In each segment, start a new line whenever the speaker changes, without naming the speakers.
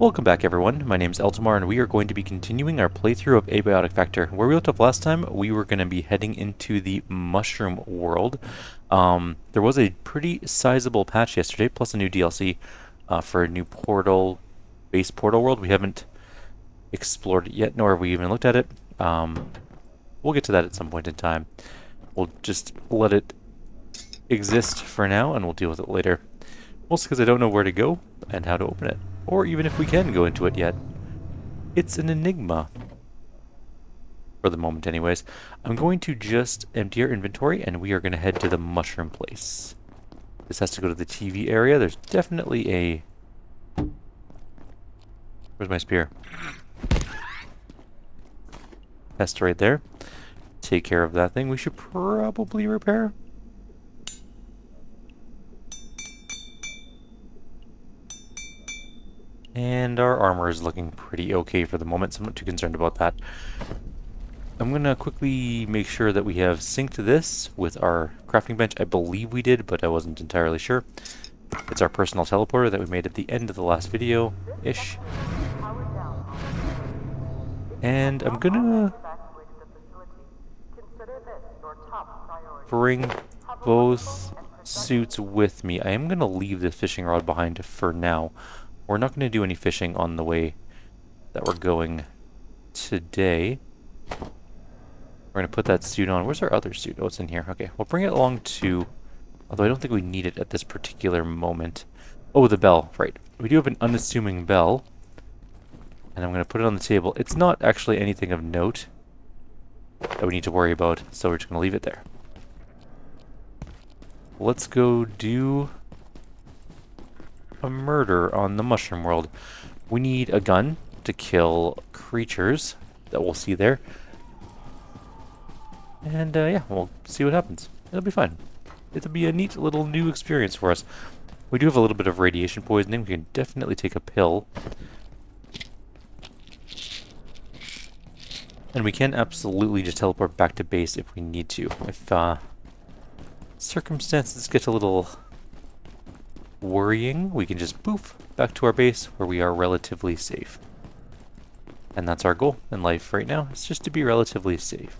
Welcome back everyone, my name is Eltamar and we are going to be continuing our playthrough of Abiotic Vector. Where we left off last time, we were going to be heading into the mushroom world. There was a pretty sizable patch yesterday, plus a new DLC for a new portal, base portal world. We haven't explored it yet, nor have we even looked at it. We'll get to that at some point in time. We'll just let it exist for now and we'll deal with it later. Mostly because I don't know where to go and how to open it. Or even if we can go into it yet. It's an enigma. For the moment anyways. I'm going to just empty our inventory and we are going to head to the mushroom place. This has to go to the TV area. There's definitely a... Where's my spear? Pest right there. Take care of that thing. We should probably repair. And our armor is looking pretty okay for the moment, so I'm not too concerned about that. I'm going to quickly make sure that we have synced this with our crafting bench. I believe we did, but I wasn't entirely sure. It's our personal teleporter that we made at the end of the last video-ish. And I'm going to bring both suits with me. I am going to leave the fishing rod behind for now. We're not going to do any fishing on the way that we're going today. We're going to put that suit on. Where's our other suit? Oh, it's in here. Okay, we'll bring it along too. Although I don't think we need it at this particular moment. Oh, the bell. Right. We do have an unassuming bell. And I'm going to put it on the table. It's not actually anything of note that we need to worry about, so we're just going to leave it there. Let's go do a murder on the mushroom world. We need a gun to kill creatures that we'll see there. And yeah, we'll see what happens. It'll be fun. It'll be a neat little new experience for us. We do have a little bit of radiation poisoning. We can definitely take a pill. And we can absolutely just teleport back to base if we need to. If circumstances get a little worrying, we can just poof back to our base where we are relatively safe. And that's our goal in life right now. It's just to be relatively safe.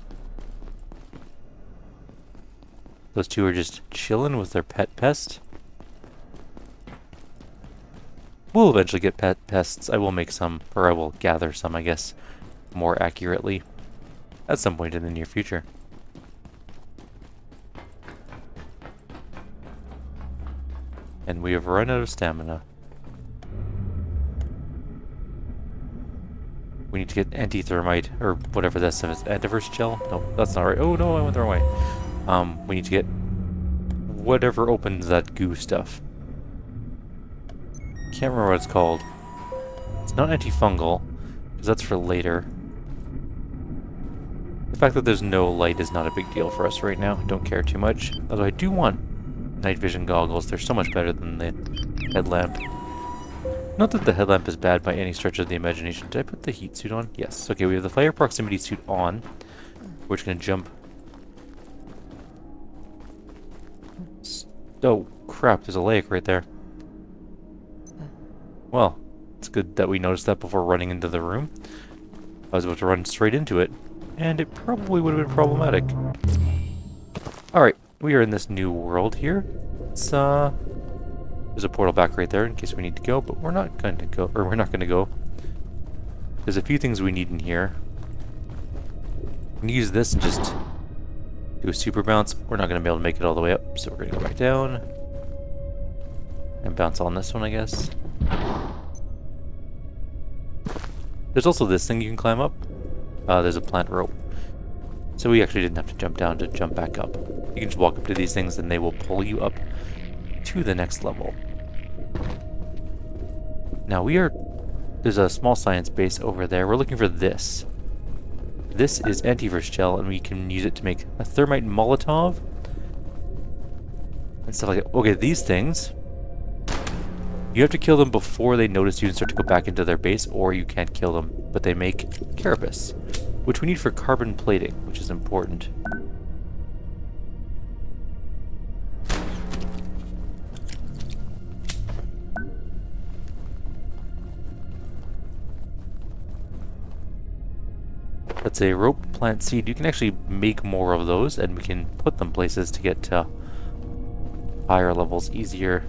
Those two are just chilling with their pet pest. We'll eventually get pet pests. I will make some, or I will gather some, I guess, more accurately at some point in the near future. And we have run out of stamina. We need to get anti-thermite, or whatever that stuff is. Antivirus gel? No, that's not right. Oh no, I went the wrong way. We need to get whatever opens that goo stuff. Can't remember what it's called. It's not antifungal, because that's for later. The fact that there's no light is not a big deal for us right now. Don't care too much. Although I do want night vision goggles. They're so much better than the headlamp. Not that the headlamp is bad by any stretch of the imagination. Did I put the heat suit on? Yes. Okay, we have the fire proximity suit on. We're just going to jump. Oh, crap. There's a lake right there. Well, it's good that we noticed that before running into the room. I was about to run straight into it, and it probably would have been problematic. Alright. We are in this new world here. It's, there's a portal back right there in case we need to go, but we're not going to go, or we're not going to go. There's a few things we need in here. We can use this and just do a super bounce. We're not going to be able to make it all the way up, so we're going to go back down. And bounce on this one, I guess. There's also this thing you can climb up. There's a plant rope. So we actually didn't have to jump down to jump back up. You can just walk up to these things and they will pull you up to the next level. Now there's a small science base over there. We're looking for this. This is antivirus gel and we can use it to make a thermite Molotov. And stuff like that. Okay, these things, you have to kill them before they notice you and start to go back into their base, or you can't kill them. But they make carapace, which we need for carbon plating, which is important. That's a rope plant seed. You can actually make more of those, and we can put them places to get to higher levels easier.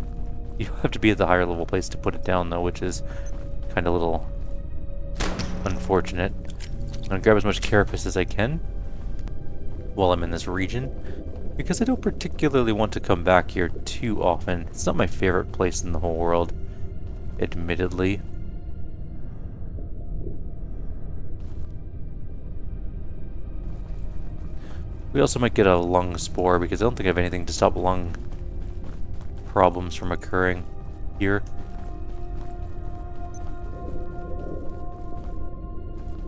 You have to be at the higher level place to put it down, though, which is kind of a little unfortunate. I'm going to grab as much carapace as I can while I'm in this region, because I don't particularly want to come back here too often. It's not my favorite place in the whole world, admittedly. We also might get a lung spore, because I don't think I have anything to stop lung problems from occurring here.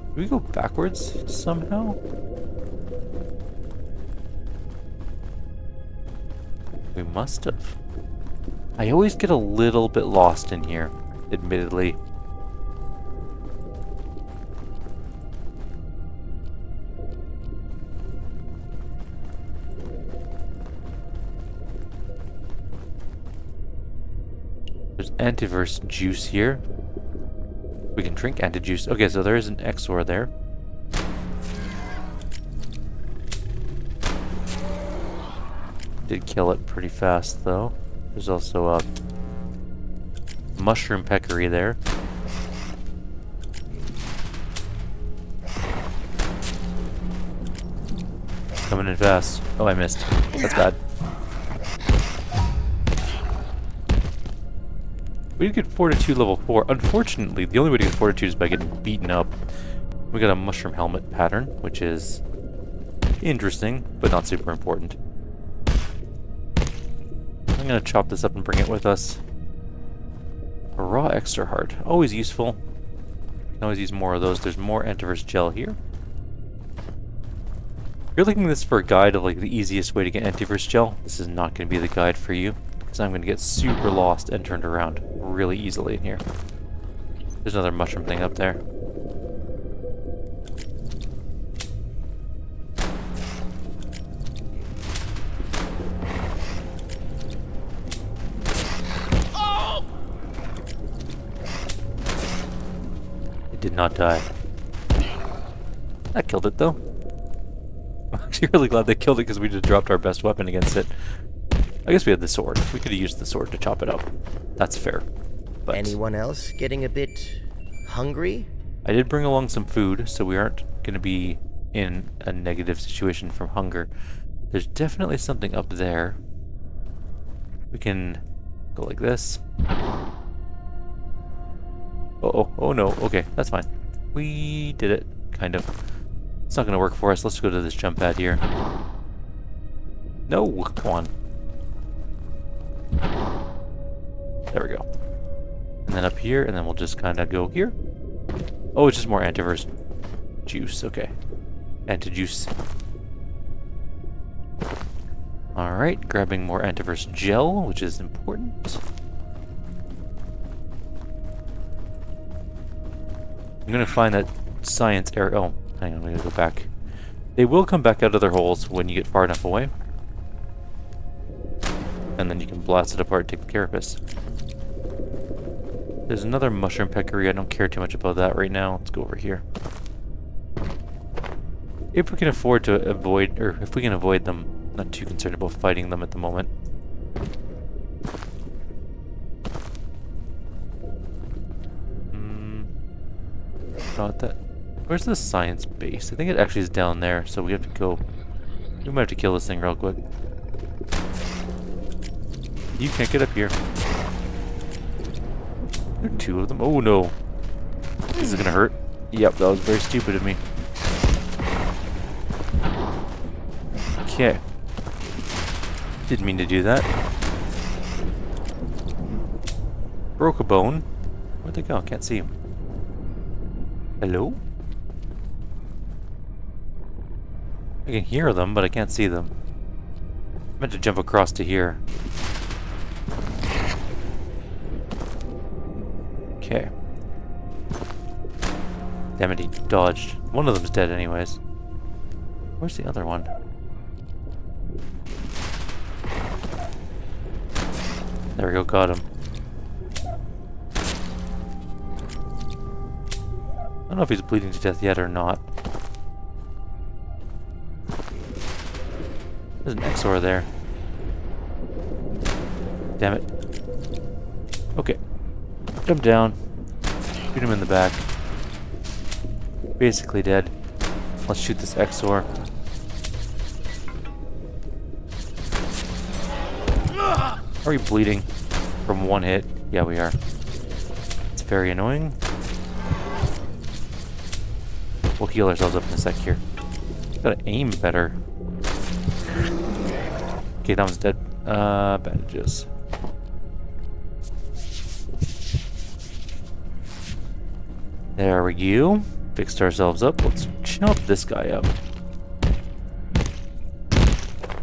Do we go backwards somehow? We must have. I always get a little bit lost in here, admittedly. There's antiverse juice here. We can drink anti-juice. Okay, so there is an Exor there. Did kill it pretty fast, though. There's also a mushroom peccary there. Coming in fast. Oh, I missed. That's bad. We did get Fortitude level 4. Unfortunately, the only way to get Fortitude is by getting beaten up. We got a mushroom helmet pattern, which is interesting, but not super important. I'm going to chop this up and bring it with us. A raw extra heart. Always useful. Can always use more of those. There's more antiverse gel here. If you're looking at this for a guide of like the easiest way to get antiverse gel, this is not going to be the guide for you. Because I'm going to get super lost and turned around really easily in here. There's another mushroom thing up there. It did not die. That killed it though. I'm actually really glad they killed it because we just dropped our best weapon against it. I guess we had the sword. We could have used the sword to chop it up. That's fair. But
anyone else getting a bit hungry?
I did bring along some food, so we aren't going to be in a negative situation from hunger. There's definitely something up there. We can go like this. Oh no. Okay, that's fine. We did it, kind of. It's not going to work for us. Let's go to this jump pad here. No, come on. There we go. And then up here, and then we'll just kind of go here. Oh, it's just more antiverse juice. Okay. Anti-juice. Alright, grabbing more antiverse gel, which is important. I'm going to find that science area. Oh, hang on, I'm going to go back. They will come back out of their holes when you get far enough away. And then you can blast it apart and take the carapace. There's another mushroom peccary. I don't care too much about that right now. Let's go over here. If we can afford to avoid, or if we can avoid them, not too concerned about fighting them at the moment. Not that. Where's the science base? I think it actually is down there, so we have to go. We might have to kill this thing real quick. You can't get up here. There are two of them. Oh no. This is gonna hurt. Yep, that was very stupid of me. Okay. Didn't mean to do that. Broke a bone. Where'd they go? Can't see him. Hello? I can hear them, but I can't see them. I meant to jump across to here. Okay. Damn it, he dodged. One of them's dead anyways. Where's the other one? There we go, got him. I don't know if he's bleeding to death yet or not. There's an XOR there. Damn it. Okay. Jump down. Shoot him in the back. Basically dead. Let's shoot this XOR. Are we bleeding from one hit? Yeah, we are. It's very annoying. We'll heal ourselves up in a sec here. Gotta aim better. Okay, that one's dead. Bandages. There we go. Fixed ourselves up. Let's chop this guy up.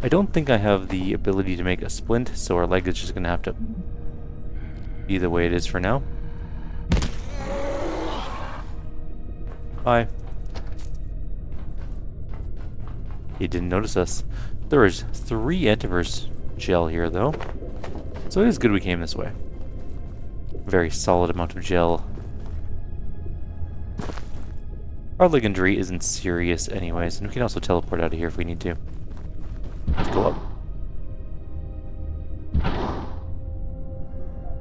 I don't think I have the ability to make a splint, so our leg is just gonna have to be the way it is for now. Bye. He didn't notice us. There is 3 antivirus gel here, though. So it is good we came this way. Very solid amount of gel. Our leg injury isn't serious anyways, and we can also teleport out of here if we need to. Let's go up.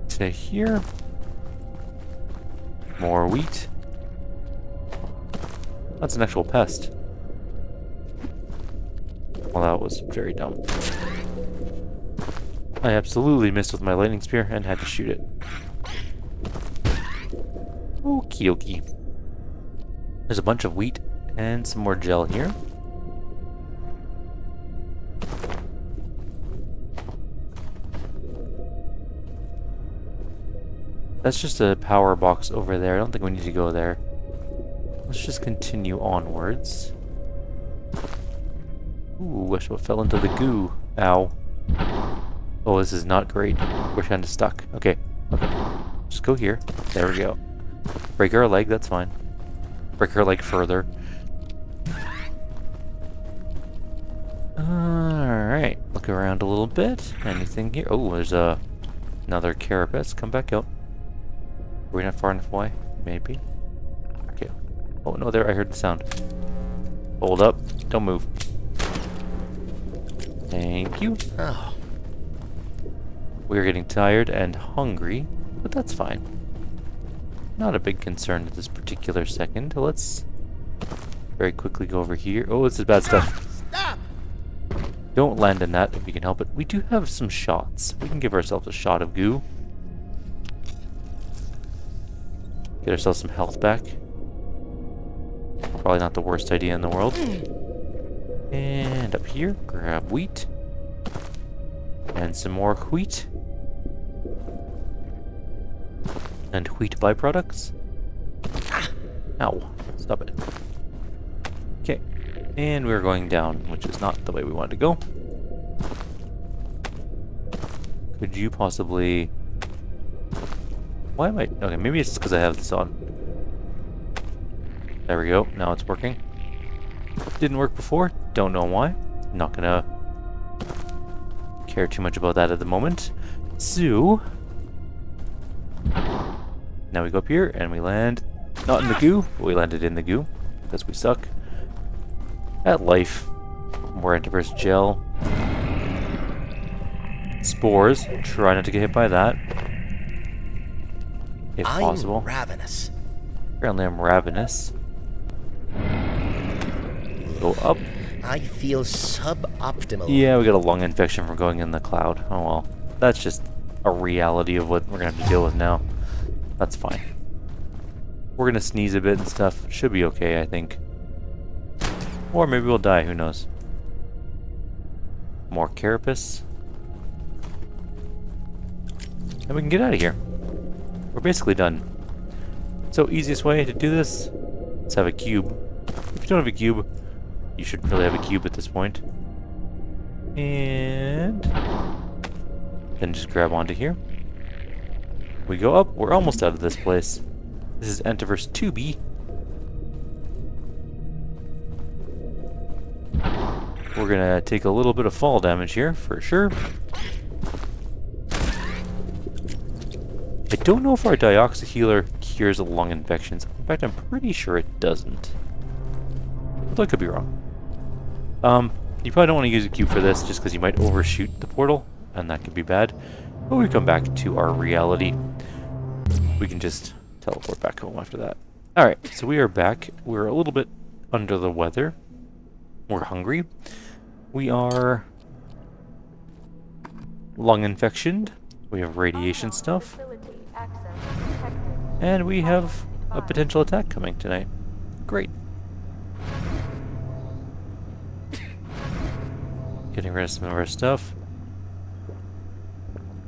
To here. More wheat. That's an actual pest. Well, that was very dumb. I absolutely missed with my lightning spear and had to shoot it. Okie dokie. There's a bunch of wheat and some more gel here. That's just a power box over there. I don't think we need to go there. Let's just continue onwards. Ooh, I should have fell into the goo. Ow. Oh, this is not great. We're kind of stuck. Okay. Okay. Just go here. There we go. Break our leg, that's fine. Break her leg further. Alright. Look around a little bit. Anything here? Oh, there's another carapace. Come back out. Are we not far enough away? Maybe. Okay. Oh, no, there. I heard the sound. Hold up. Don't move. Thank you.
Oh.
We're getting tired and hungry, but that's fine. Not a big concern at this particular second. Let's very quickly go over here. Oh, this is bad stuff.
Stop!
Don't land in that if you can help it. We do have some shots. We can give ourselves a shot of goo. Get ourselves some health back. Probably not the worst idea in the world. And up here, grab wheat. And some more wheat. And wheat byproducts. Ow. Stop it. Okay. And we're going down, which is not the way we wanted to go. Could you possibly... Why am I... Okay, maybe it's because I have this on. There we go. Now it's working. Didn't work before. Don't know why. Not gonna care too much about that at the moment. So... Now we go up here and we land not in the goo, but we landed in the goo because we suck at life. More antivirus gel. Spores. Try not to get hit by that. If possible.
I'm ravenous.
Apparently I'm ravenous. Go up.
I feel suboptimal.
Yeah, we got a lung infection from going in the cloud. Oh well. That's just a reality of what we're going to have to deal with now. That's fine. We're gonna sneeze a bit and stuff. Should be okay, I think. Or maybe we'll die, who knows. More carapace. And we can get out of here. We're basically done. So, easiest way to do this is have a cube. If you don't have a cube, you should really have a cube at this point. And then just grab onto here. We go up. We're almost out of this place. This is Antiverse 2B. We're gonna take a little bit of fall damage here, for sure. I don't know if our Dioxy Healer cures lung infections. In fact, I'm pretty sure it doesn't. Although I could be wrong. You probably don't want to use a cube for this just because you might overshoot the portal, and that could be bad. But we come back to our reality. We can just teleport back home after that. Alright, so we are back. We're a little bit under the weather. We're hungry. We are lung infectioned. We have radiation stuff. And we have a potential attack coming tonight. Great. Getting rid of some of our stuff.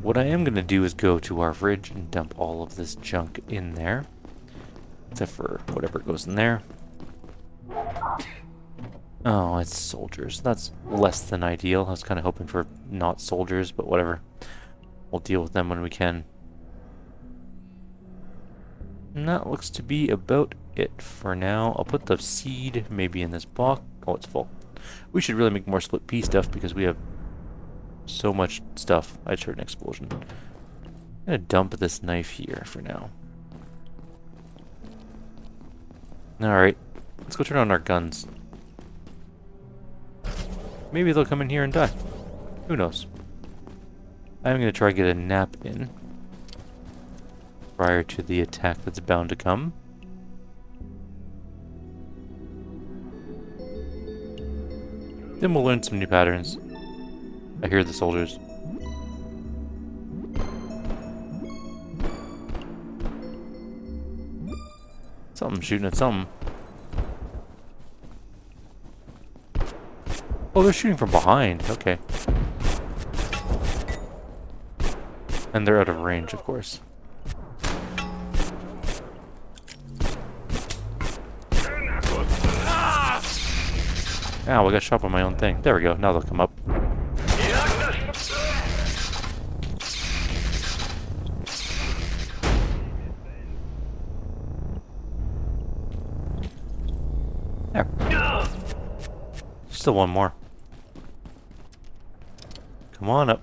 What I am going to do is go to our fridge and dump all of this junk in there. Except for whatever goes in there. Oh, it's soldiers. That's less than ideal. I was kind of hoping for not soldiers, but whatever. We'll deal with them when we can. And that looks to be about it for now. I'll put the seed maybe in this box. Oh, it's full. We should really make more split pea stuff because we have so much stuff. I just heard an explosion. I'm going to dump this knife here for now. Alright, let's go turn on our guns. Maybe they'll come in here and die. Who knows? I'm going to try to get a nap in prior to the attack that's bound to come. Then we'll learn some new patterns. I hear the soldiers. Something's shooting at something. Oh, they're shooting from behind. Okay. And they're out of range, of course. Ow, I got shot by my own thing. There we go. Now they'll come up. There. Still one more. Come on up.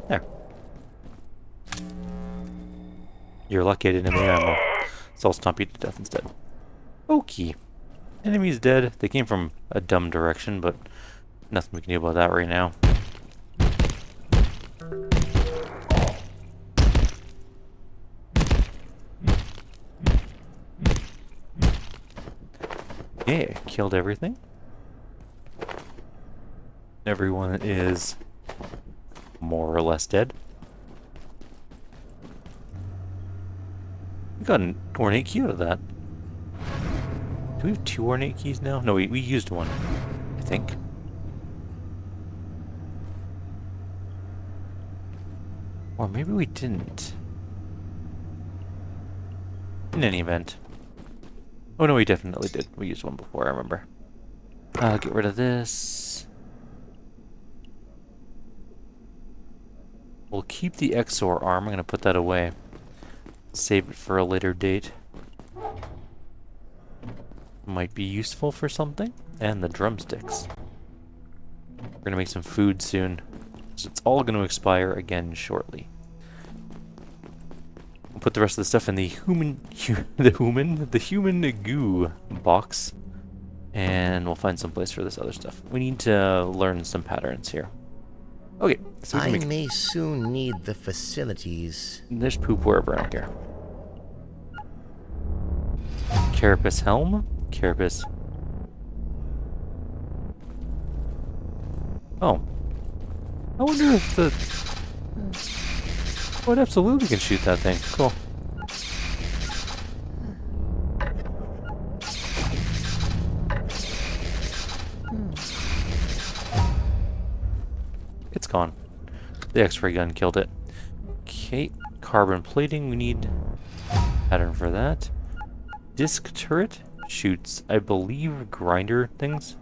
There. You're lucky I didn't have any ammo. So I'll stomp you to death instead. Okay. Enemy's dead. They came from a dumb direction, but nothing we can do about that right now. Yeah, killed everything. Everyone is more or less dead. We got an ornate key out of that. Do we have 2 ornate keys now? No, we used one, I think. Or maybe we didn't. In any event. Oh no, we definitely did. We used one before, I remember. Get rid of this. We'll keep the Exor arm. I'm going to put that away. Save it for a later date. Might be useful for something. And the drumsticks. We're going to make some food soon. So it's all going to expire again shortly. We'll put the rest of the stuff in the human goo box. And we'll find some place for this other stuff. We need to learn some patterns here. Okay, so we can
I may soon need the facilities.
There's poop wherever, I don't care. Carapace helm? Carapace. Oh. I wonder if the... Oh, it absolutely can shoot that thing. Cool. It's gone. The X-ray gun killed it. Okay, carbon plating. We need pattern for that. Disc turret shoots, I believe, grinder things.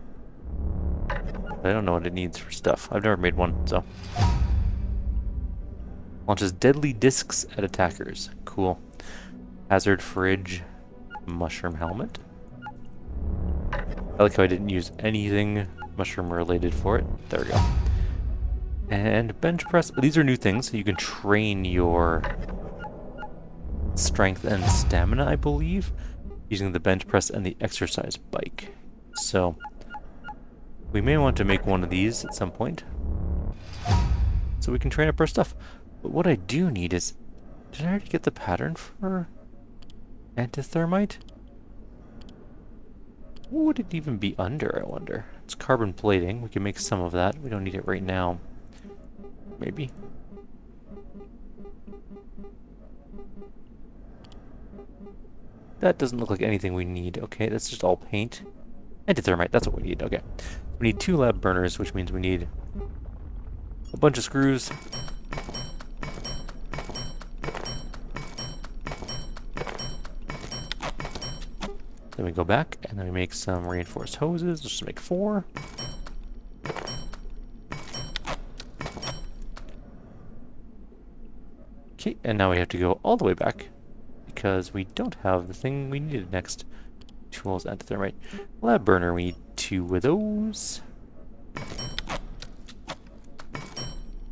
I don't know what it needs for stuff. I've never made one, so. Launches deadly discs at attackers. Cool. Hazard fridge. Mushroom helmet. I like how I didn't use anything mushroom related for it. There we go. And bench press. These are new things, so you can train your strength and stamina, I believe, using the bench press and the exercise bike. So we may want to make one of these at some point, so we can train up our stuff. But what I do need is... Did I already get the pattern for antithermite? What would it even be under, I wonder? It's carbon plating. We can make some of that. We don't need it right now. Maybe. That doesn't look like anything we need. Okay, that's just all paint. Antithermite, that's what we need. Okay. We need 2 lab burners, which means we need a bunch of screws. Then we go back, and then we make some reinforced hoses. Let's just make 4. Okay, and now we have to go all the way back, because we don't have the thing we needed next. Tools, antithermite. Lab burner, we need 2 of those. I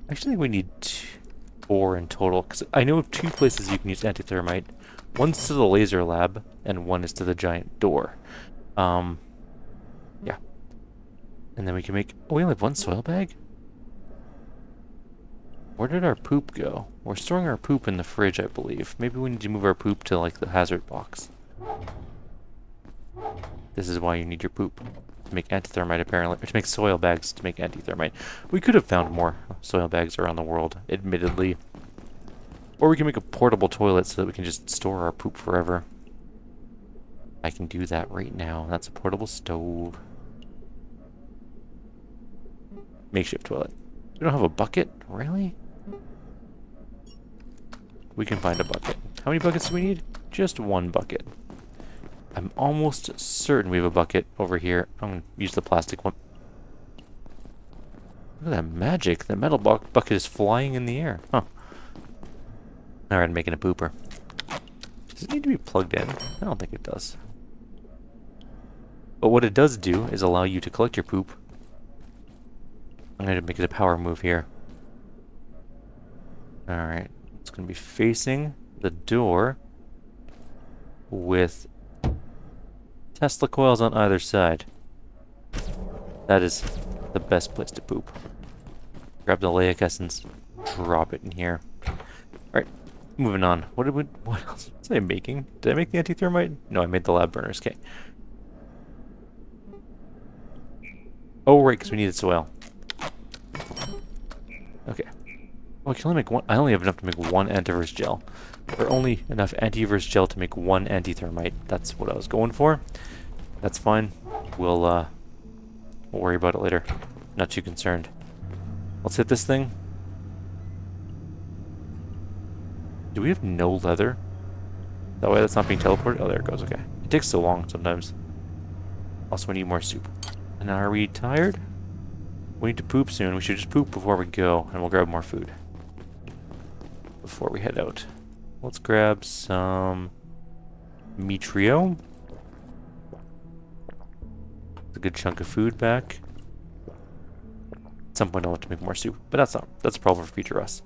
actually think we need 4 in total, because I know of 2 places you can use antithermite. One's to the laser lab, and one is to the giant door. Yeah. And then we can make... Oh, we only have 1 soil bag? Where did our poop go? We're storing our poop in the fridge, I believe. Maybe we need to move our poop to, like, the hazard box. This is why you need your poop. To make antithermite, apparently. Or to make soil bags to make antithermite. We could have found more soil bags around the world, admittedly. Or we can make a portable toilet so that we can just store our poop forever. I can do that right now. That's a portable stove. Makeshift toilet. We don't have a bucket? Really? We can find a bucket. How many buckets do we need? Just 1 bucket. I'm almost certain we have a bucket over here. I'm going to use the plastic one. Look at that magic. The metal bucket is flying in the air. Huh. Alright, I'm making a pooper. Does it need to be plugged in? I don't think it does. But what it does do is allow you to collect your poop. I'm going to make it a power move here. Alright. It's going to be facing the door with Tesla coils on either side. That is the best place to poop. Grab the Leic essence, drop it in here. Alright, moving on. What else was I making? Did I make the antithermite? No, I made the lab burners. Okay. Oh, right, because we needed soil. Okay. Oh, I can only make 1. I only have enough to make 1 antivirus gel. Or only enough antivirus gel to make 1 antithermite. That's what I was going for. That's fine. We'll worry about it later. Not too concerned. Let's hit this thing. Do we have no leather? That way that's not being teleported? Oh, there it goes. Okay. It takes so long sometimes. Also, we need more soup. And are we tired? We need to poop soon. We should just poop before we go, and we'll grab more food before we head out. Let's grab some Metrio. A good chunk of food back. At some point I'll have to make more soup, but that's a problem for future us.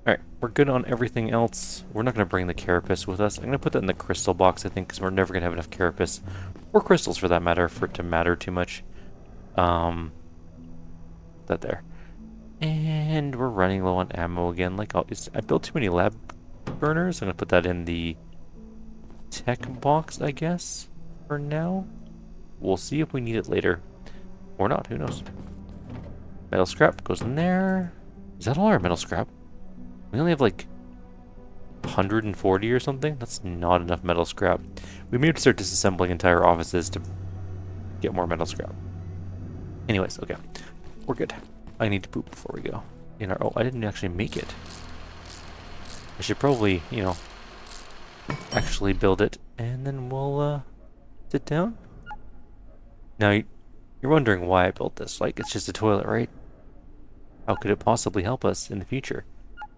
Alright, we're good on everything else. We're not going to bring the carapace with us. I'm going to put that in the crystal box, I think, because we're never going to have enough carapace, or crystals for that matter, for it to matter too much. That there. And we're running low on ammo again. Like always. I built too many lab burners. I'm going to put that in the tech box, I guess, for now. We'll see if we need it later. Or not, who knows. Metal scrap goes in there. Is that all our metal scrap? We only have like 140 or something? That's not enough metal scrap. We may have to start disassembling entire offices to get more metal scrap. Anyways, okay. We're good. I need to poop before we go. Oh, I didn't actually make it. I should probably, you know, actually build it, and then we'll sit down. Now, you're wondering why I built this. Like, it's just a toilet, right? How could it possibly help us in the future? I'll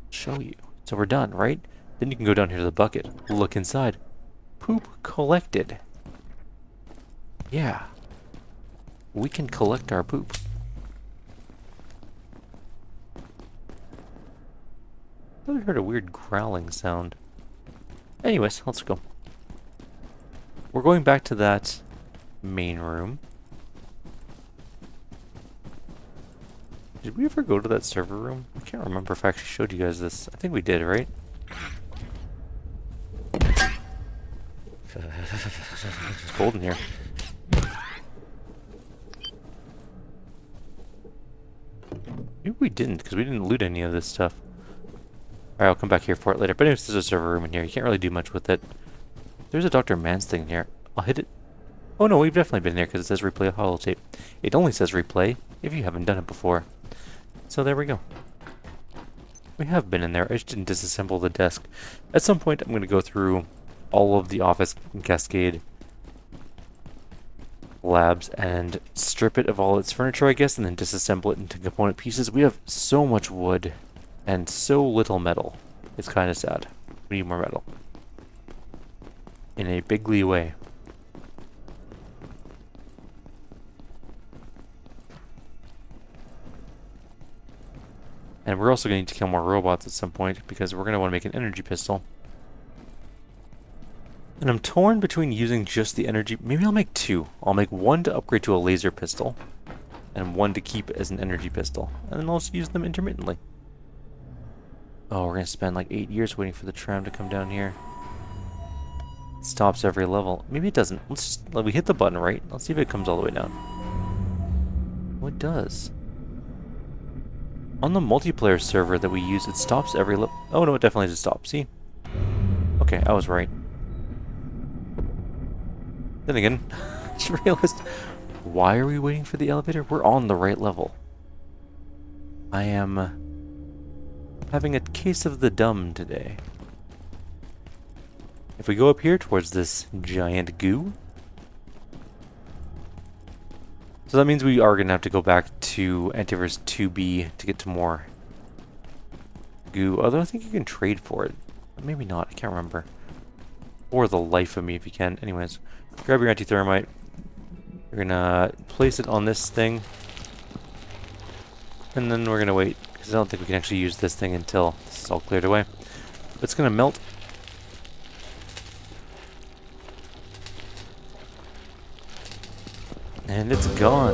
show you. So we're done, right? Then you can go down here to the bucket. Look inside. Poop collected. Yeah. We can collect our poop. I thought I heard a weird growling sound. Anyways, let's go. We're going back to that main room. Did we ever go to that server room? I can't remember if I actually showed you guys this. I think we did, right? It's cold in here. Maybe we didn't, because we didn't loot any of this stuff. Alright, I'll come back here for it later. But anyways, there's a server room in here. You can't really do much with it. There's a Dr. Mans thing here. I'll hit it. Oh no, we've definitely been here because it says replay a holotape. It only says replay if you haven't done it before. So there we go. We have been in there. I just didn't disassemble the desk. At some point, I'm going to go through all of the office Cascade labs and strip it of all its furniture, I guess, and then disassemble it into component pieces. We have so much wood and so little metal. It's kind of sad. We need more metal. In a bigly way. And we're also going to need to kill more robots at some point because we're going to want to make an energy pistol. And I'm torn between using just the energy. Maybe I'll make two. I'll make one to upgrade to a laser pistol and one to keep as an energy pistol. And then I'll just use them intermittently. Oh, we're going to spend like 8 years waiting for the tram to come down here. It stops every level. Maybe it doesn't. Let's just, we hit the button, right? Let's see if it comes all the way down. Oh, it does. On the multiplayer server that we use, it stops every level. Oh no, it definitely just stops. See? Okay, I was right. Then again, I just realized, why are we waiting for the elevator? We're on the right level. I am having a case of the dumb today. If we go up here towards this giant goo, so that means we are going to have to go back to Antiverse 2B to get to more goo. Although I think you can trade for it. Maybe not, I can't remember. Or the life of me if you can. Anyways, grab your anti-thermite. We're going to place it on this thing. And then we're going to wait, because I don't think we can actually use this thing until this is all cleared away. But it's going to melt. And it's gone.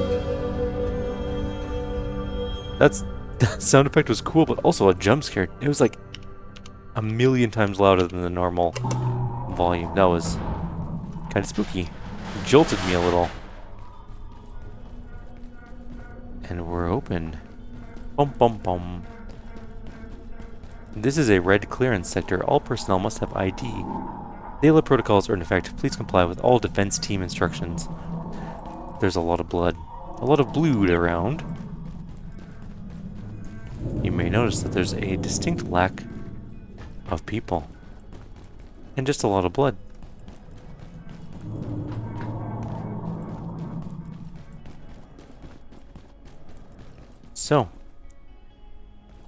That sound effect was cool, but also a jump scare. It was like a million times louder than the normal volume. That was kind of spooky. It jolted me a little. And we're open. Bum bum bum. This is a red clearance sector. All personnel must have ID. Daylight protocols are in effect. Please comply with all defense team instructions. There's a lot of blood. A lot of blood around. You may notice that there's a distinct lack of people. And just a lot of blood. So,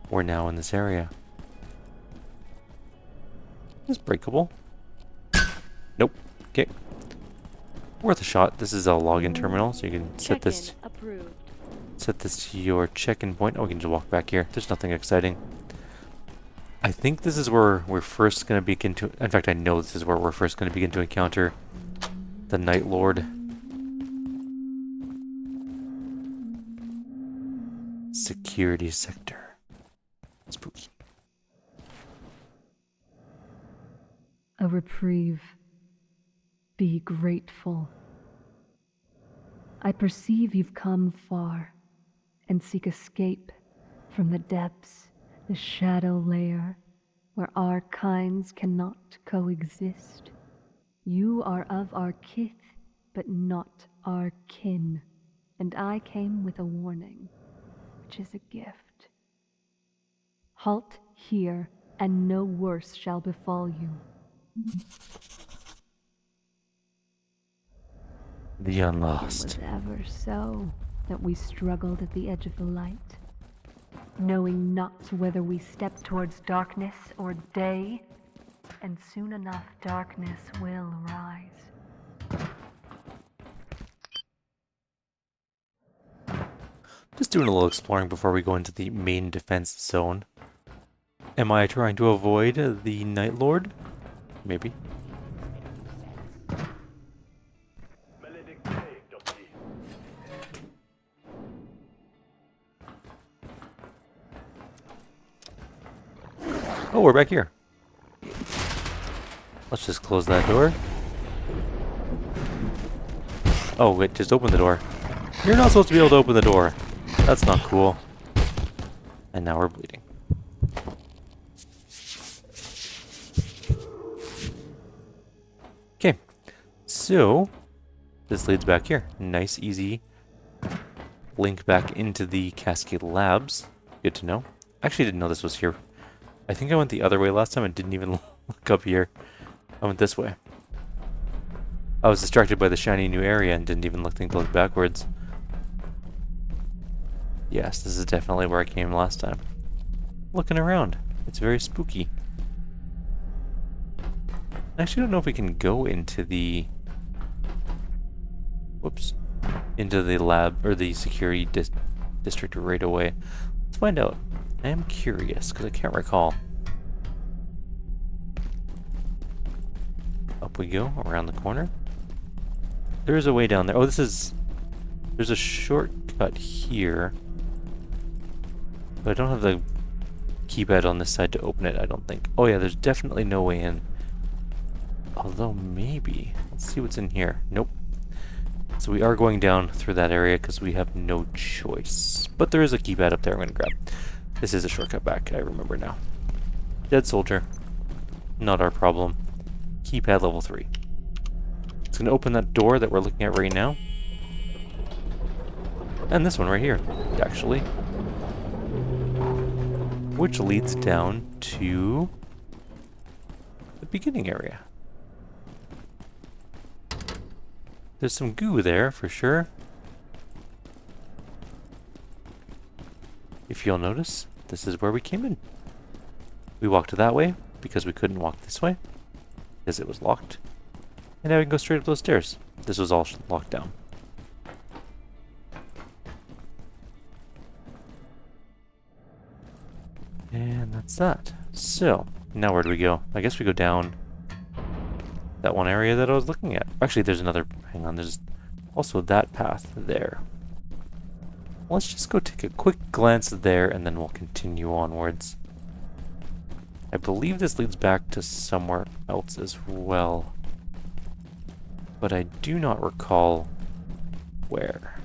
we're now in this area. It's breakable. Nope. Okay. Worth a shot. This is a login terminal, so you can set this to your check-in point. Oh, we can just walk back here. There's nothing exciting. I think this is where we're first going to begin to... In fact, I know this is where we're first going to begin to encounter the Night Lord. Security sector. Spooky.
A reprieve. Be grateful. I perceive you've come far and seek escape from the depths, the shadow lair, where our kinds cannot coexist. You are of our kith, but not our kin, and I came with a warning, which is a gift. Halt here, and no worse shall befall you.
The Unlost.
It was ever so that we struggled at the edge of the light, knowing not whether we stepped towards darkness or day, and soon enough darkness will rise.
Just doing a little exploring before we go into the main defense zone. Am I trying to avoid the Night Lord? Maybe. Oh, we're back here. Let's just close that door. Oh, wait, just open the door. You're not supposed to be able to open the door. That's not cool. And now we're bleeding. Okay, so this leads back here. Nice, easy link back into the Cascade Labs. Good to know. Actually, didn't know this was here. I think I went the other way last time and didn't even look up here. I went this way. I was distracted by the shiny new area and didn't even think to look backwards. Yes, this is definitely where I came last time. Looking around. It's very spooky. I actually don't know if we can go into the... Whoops. Into the lab, or the security district right away. Let's find out. I am curious, because I can't recall. Up we go, around the corner. There is a way down there. Oh, this is... There's a shortcut here. But I don't have the keypad on this side to open it, I don't think. Oh yeah, there's definitely no way in. Although, maybe. Let's see what's in here. Nope. So we are going down through that area because we have no choice. But there is a keypad up there I'm going to grab. This is a shortcut back, I remember now. Dead soldier. Not our problem. Keypad level 3. It's going to open that door that we're looking at right now. And this one right here, actually. Which leads down to the beginning area. There's some goo there, for sure. If you'll notice, this is where we came in. We walked that way, because we couldn't walk this way, because it was locked. And now we can go straight up those stairs. This was all locked down. And that's that. So, now where do we go? I guess we go down that one area that I was looking at. Actually, there's another... Hang on, there's also that path there. Let's just go take a quick glance there, and then we'll continue onwards. I believe this leads back to somewhere else as well. But I do not recall where.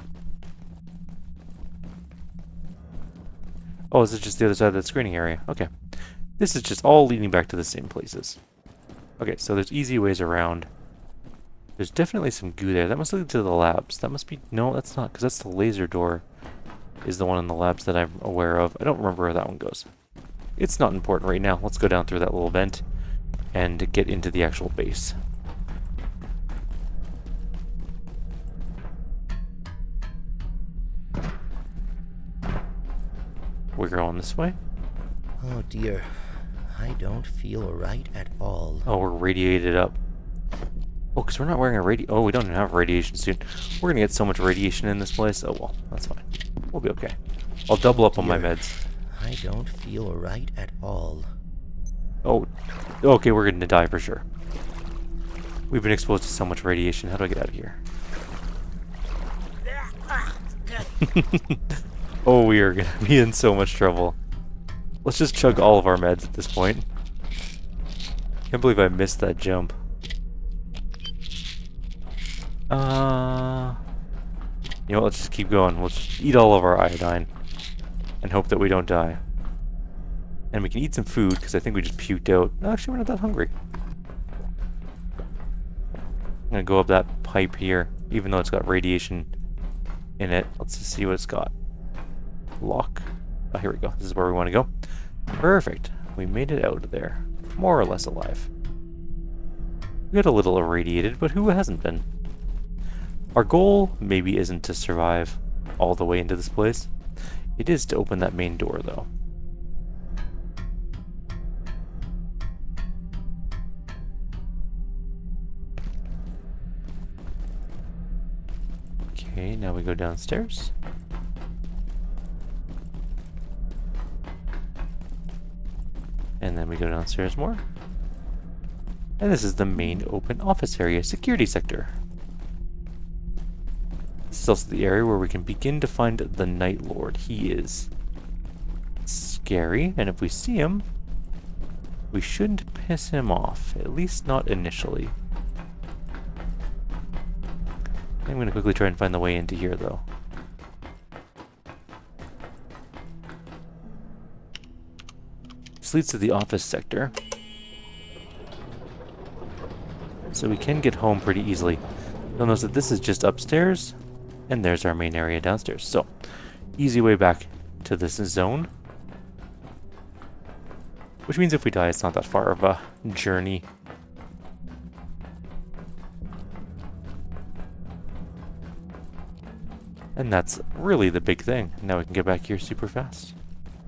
Oh, is it just the other side of that screening area? Okay. This is just all leading back to the same places. Okay, so there's easy ways around. There's definitely some goo there. That must lead to the labs. That must be... No, that's not, because that's the laser door. Is the one in the labs that I'm aware of. I don't remember where that one goes. It's not important right now. Let's go down through that little vent and get into the actual base. We're going this way.
Oh dear. I don't feel right at all.
Oh, we're radiated up. Oh, because we're not wearing a Oh, we don't even have a radiation suit. We're going to get so much radiation in this place. Oh, well, that's fine. We'll be okay. I'll double up on my meds.
I don't feel right at all.
Oh, okay, we're going to die for sure. We've been exposed to so much radiation. How do I get out of here? Oh, we are going to be in so much trouble. Let's just chug all of our meds at this point. Can't believe I missed that jump. You know what, let's just keep going. We'll just eat all of our iodine and hope that we don't die. And we can eat some food, because I think we just puked out. No, actually, we're not that hungry. I'm going to go up that pipe here, even though it's got radiation in it. Let's just see what it's got. Lock. Oh, here we go. This is where we want to go. Perfect. We made it out of there. More or less alive. We got a little irradiated, but who hasn't been? Our goal maybe isn't to survive all the way into this place. It is to open that main door, though. Okay, now we go downstairs. And then we go downstairs more. And this is the main open office area, security sector. This is also the area where we can begin to find the Night Lord. He is scary, and if we see him, we shouldn't piss him off, at least not initially. I'm going to quickly try and find the way into here, though. This leads to the office sector. So we can get home pretty easily. You'll notice that this is just upstairs, and there's our main area downstairs. So, easy way back to this zone. Which means if we die, it's not that far of a journey. And that's really the big thing. Now we can get back here super fast.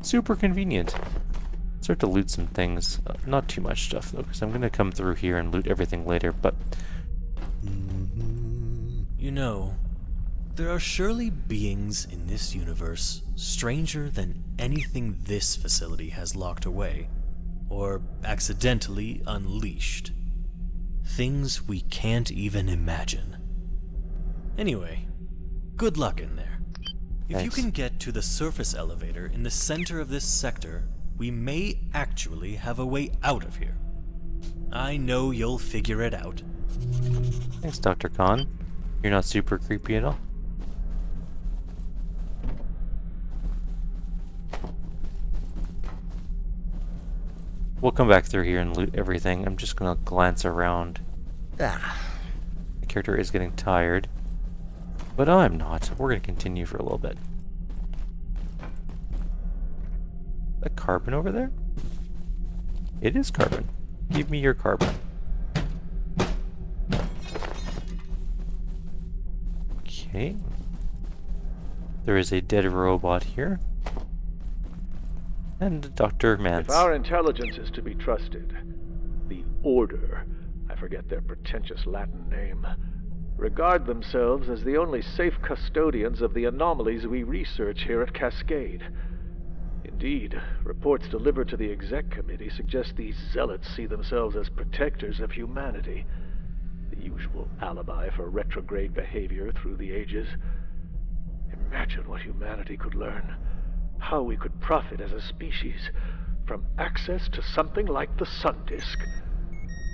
Super convenient. Start to loot some things. Not too much stuff though, because I'm going to come through here and loot everything later, but...
You know, there are surely beings in this universe stranger than anything this facility has locked away, or accidentally unleashed. Things we can't even imagine. Anyway, good luck in there. If you
Thanks.
can get to the surface elevator in the center of this sector, we may actually have a way out of here. I know you'll figure it out.
Thanks, Dr. Khan. You're not super creepy at all. We'll come back through here and loot everything. I'm just gonna glance around.
Ah,
The character is getting tired. But I'm not. We're gonna continue for a little bit. That carbon over there? It is carbon. Give me your carbon. Okay. There is a dead robot here. And Dr. Mance.
If our intelligence is to be trusted, the Order, I forget their pretentious Latin name, regard themselves as the only safe custodians of the anomalies we research here at Cascade. Indeed, reports delivered to the Exec Committee suggest these zealots see themselves as protectors of humanity. The usual alibi for retrograde behavior through the ages. Imagine what humanity could learn. How we could profit as a species from access to something like the Sun Disk.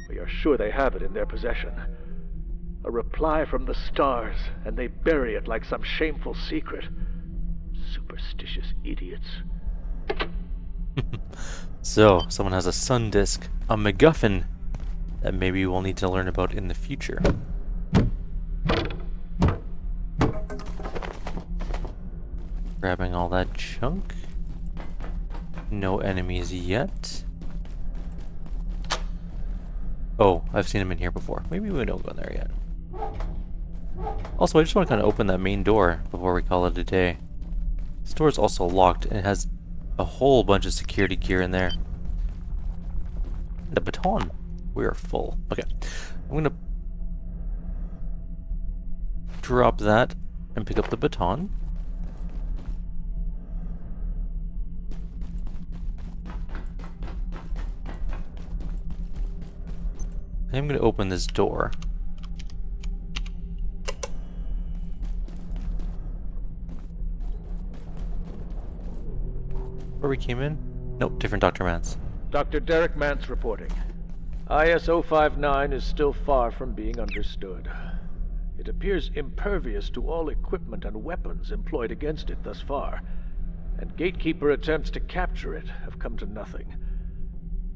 We are sure they have it in their possession. A reply from the stars, and they bury it like some shameful secret. Superstitious idiots.
So, someone has a sun disk, a MacGuffin, that maybe we'll need to learn about in the future. Grabbing all that junk. No enemies yet. Oh, I've seen him in here before. Maybe we don't go in there yet. Also, I just want to kind of open that main door before we call it a day. This door is also locked, and it has a whole bunch of security gear in there. And a baton. We are full. Okay. I'm going to drop that and pick up the baton. I'm going to open this door. Where we came in? Nope, different Dr. Mance.
Dr. Derek Mance reporting. IS-059 is still far from being understood. It appears impervious to all equipment and weapons employed against it thus far, and gatekeeper attempts to capture it have come to nothing.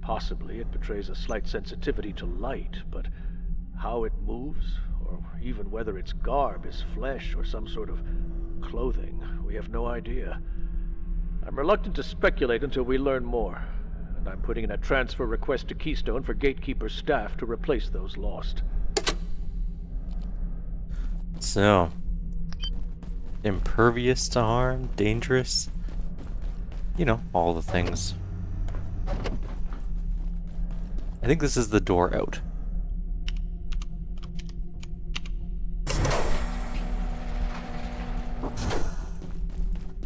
Possibly it betrays a slight sensitivity to light, but how it moves, or even whether its garb is flesh or some sort of clothing, we have no idea. I'm reluctant to speculate until we learn more, and I'm putting in a transfer request to Keystone for Gatekeeper's staff to replace those lost.
So, impervious to harm, dangerous, you know, all the things. I think this is the door out.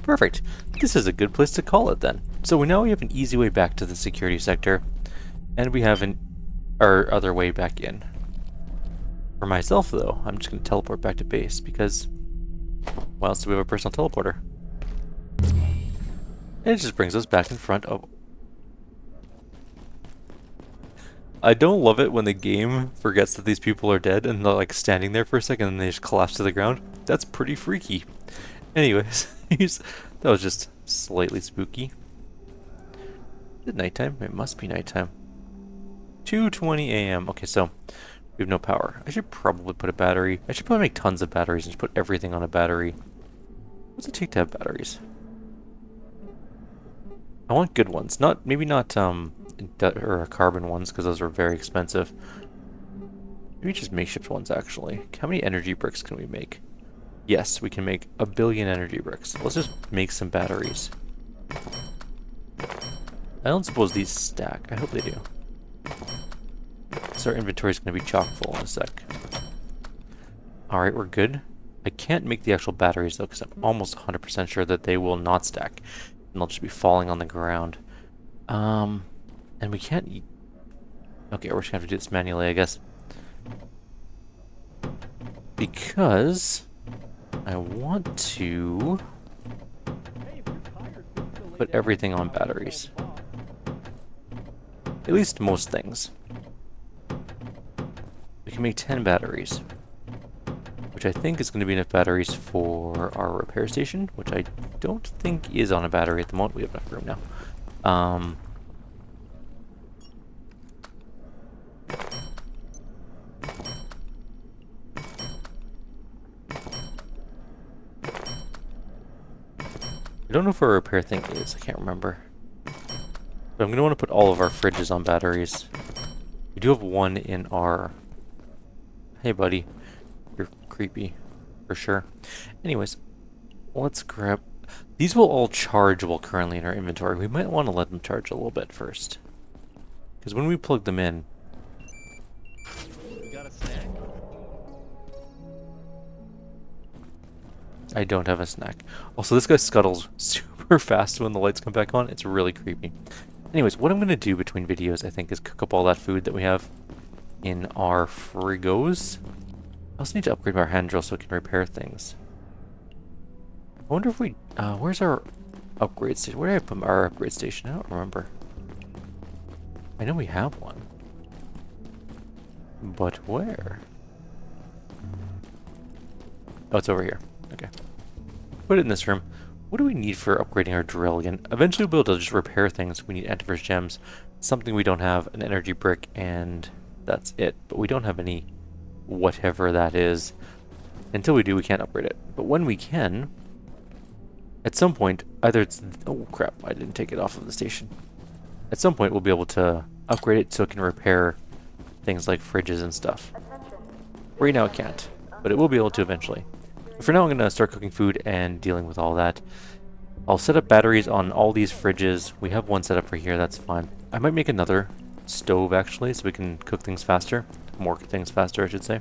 Perfect. This is a good place to call it then. so now we have an easy way back to the security sector, and we have our other way back in. For myself, though, I'm just going to teleport back to base because, well, so we have a personal teleporter. And it just brings us back in front of... I don't love it when the game forgets that these people are dead and they're like standing there for a second and they just collapse to the ground. That's pretty freaky. Anyways, that was just slightly spooky. Is it nighttime? It must be nighttime. 2:20 a.m. Okay, so we have no power. I should probably put a battery. I should probably make tons of batteries and just put everything on a battery. What's it take to have batteries? I want good ones. Maybe not or carbon ones, because those are very expensive. Maybe just makeshift ones, actually. How many energy bricks can we make? Yes, we can make 1 billion energy bricks. Let's just make some batteries. I don't suppose these stack. I hope they do. So our inventory is going to be chock full in a sec. Alright, we're good. I can't make the actual batteries, though, because I'm almost 100% sure that they will not stack. And they'll just be falling on the ground. And we can't eat... Okay, we're just going to have to do this manually, I guess. Because... I want to... put everything on batteries. At least most things. We can make 10 batteries. Which I think is going to be enough batteries for our repair station, which I don't think is on a battery at the moment. We have enough room now. I don't know if our repair thing is. I can't remember. But I'm going to want to put all of our fridges on batteries. We do have one in our... Hey, buddy. You're creepy. For sure. Anyways, let's grab... These will all charge while currently in our inventory. We might want to let them charge a little bit first. Because when we plug them in... I don't have a snack. Also, this guy scuttles super fast when the lights come back on. It's really creepy. Anyways, what I'm going to do between videos, I think, is cook up all that food that we have in our frigos. I also need to upgrade our hand drill so it can repair things. I wonder if we... where's our upgrade station? Where did I put our upgrade station? I don't remember. I know we have one. But where? Oh, it's over here. Okay. Put it in this room. What do we need for upgrading our drill again? Eventually we'll be able to just repair things. We need antivirus gems, something we don't have, an energy brick, and that's it. But we don't have any whatever that is. Until we do, we can't upgrade it. But when we can, at some point, either it's... Oh crap, I didn't take it off of the station. At some point we'll be able to upgrade it so it can repair things like fridges and stuff. Right now it can't, but it will be able to eventually. For now, I'm going to start cooking food and dealing with all that. I'll set up batteries on all these fridges. We have one set up for here, that's fine. I might make another stove, actually, so we can cook things faster. More things faster, I should say.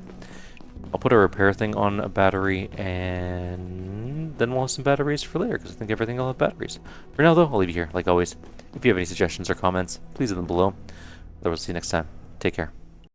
I'll put a repair thing on a battery, and then we'll have some batteries for later, because I think everything will have batteries. For now, though, I'll leave you here, like always. If you have any suggestions or comments, please leave them below. Otherwise, we'll see you next time. Take care.